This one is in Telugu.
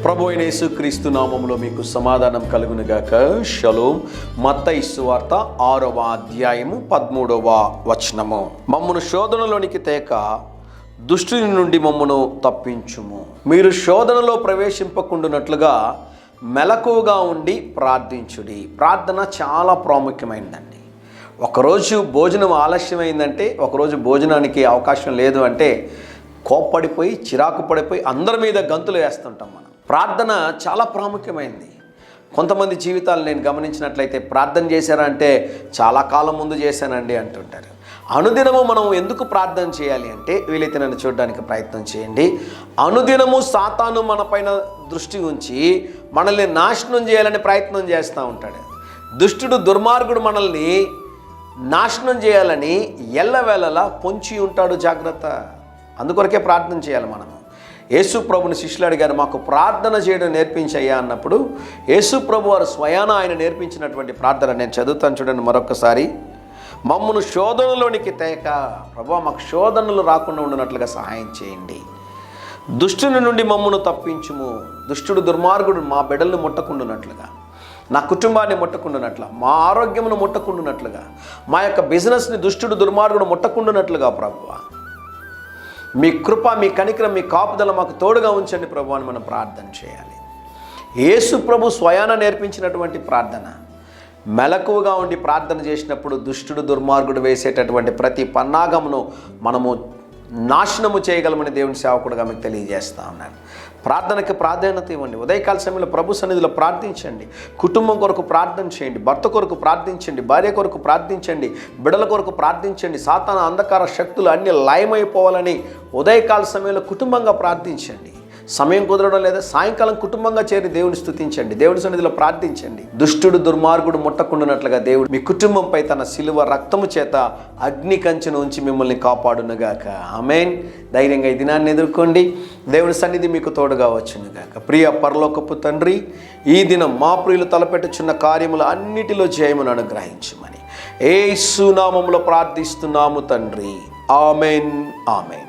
ప్రభు అయిన యేసుక్రీస్తు నామములో మీకు సమాధానం కలుగునుగాక. షలోం. మత్తయి సువార్త 6వ అధ్యాయము 13వ వచనము. మమ్మును శోధనలోనికి తేక దుష్టుని నుండి మమ్మును తప్పించుము. మీరు శోధనలో ప్రవేశింపకుండునట్లుగా మెలకువగా ఉండి ప్రార్థించుడి. ప్రార్థన చాలా ప్రాముఖ్యమైనదండి. ఒకరోజు భోజనం ఆలస్యమైందంటే, ఒకరోజు భోజనానికి అవకాశం లేదు అంటే కోప్పడిపోయి, చిరాకు పడిపోయి అందరి మీద గంతులు వేస్తుంటాం మనం. ప్రార్థన చాలా ప్రాముఖ్యమైనది. కొంతమంది జీవితాలు నేను గమనించినట్లయితే ప్రార్థన చేశారా అంటే చాలా కాలం ముందు చేశానండి అంటుంటారు. అనుదినము మనం ఎందుకు ప్రార్థన చేయాలి అంటే, వీలైతే నన్ను చూడడానికి ప్రయత్నం చేయండి. అనుదినము సాతాను మన పైన దృష్టి ఉంచి మనల్ని నాశనం చేయాలని ప్రయత్నం చేస్తూ ఉంటాడు. దుష్టుడు, దుర్మార్గుడు మనల్ని నాశనం చేయాలని ఎల్లవేళలా పొంచి ఉంటాడు. జాగ్రత్త. అందుకొరకే ప్రార్థన చేయాలి మనము. యేసు ప్రభుని శిష్యులు అడిగారు, మాకు ప్రార్థన చేయడం నేర్పించయ్యా అన్నప్పుడు యేసు ప్రభు వారు స్వయాన ఆయన నేర్పించినటువంటి ప్రార్థన నేను చదువుతాను చూడండి మరొకసారి. మమ్మును శోధనలోనికి తేక, ప్రభువా మాకు శోధనలు రాకుండా ఉండినట్లుగా సహాయం చేయండి. దుష్టుని నుండి మమ్మును తప్పించుము. దుష్టుడు, దుర్మార్గుడు మా బిడ్డలను ముట్టకుండానట్లుగా, నా కుటుంబాన్ని ముట్టకుండానట్లుగా, మా ఆరోగ్యమును ముట్టకుండానట్లుగా, మా యొక్క బిజినెస్ని దుష్టుడు, దుర్మార్గుడు ముట్టకుండానట్లుగా ప్రభువా మీ కృప, మీ కనికరం, మీ కాపుదల మాకు తోడుగా ఉంచండి ప్రభు అని మనం ప్రార్థన చేయాలి. యేసు ప్రభు స్వయాన నేర్పించినటువంటి ప్రార్థన. మెలకువగా ఉండి ప్రార్థన చేసినప్పుడు దుష్టుడు, దుర్మార్గుడు వేసేటటువంటి ప్రతి పన్నాగమును మనము నాశనము చేయగలమని దేవుని సేవకుడుగా మీకు తెలియజేస్తా ఉన్నాను. ప్రార్థనకి ప్రాధాన్యత ఇవ్వండి. ఉదయకాల సమయంలో ప్రభు సన్నిధిలో ప్రార్థించండి. కుటుంబం కొరకు ప్రార్థన చేయండి. భర్త కొరకు ప్రార్థించండి. భార్య కొరకు ప్రార్థించండి. బిడ్డల కొరకు ప్రార్థించండి. సాతాన అంధకార శక్తులు అన్నీ లయమైపోవాలని ఉదయకాల సమయంలో కుటుంబంగా ప్రార్థించండి. సమయం కుదరడం లేదా సాయంకాలం కుటుంబంగా చేరి దేవుని స్తుతించండి. దేవుని సన్నిధిలో ప్రార్థించండి. దుష్టుడు, దుర్మార్గుడు ముట్టకుండానట్లుగా దేవుడు మీ కుటుంబంపై తన శిలువ రక్తము చేత అగ్ని కంచెను ఉంచి మిమ్మల్ని కాపాడునుగాక. ఆమేన్. ధైర్యంగా ఈ దినాన్ని ఎదుర్కోండి. దేవుని సన్నిధి మీకు తోడుగా వచ్చునుగాక. ప్రియ పరలోకపు తండ్రి, ఈ దినం మా ప్రియులు తలపెట్టుచున్న కార్యములు అన్నిటిలో జయమును అనుగ్రహించమని యేసు నామములో ప్రార్థిస్తున్నాము తండ్రి. ఆమేన్. ఆమేన్.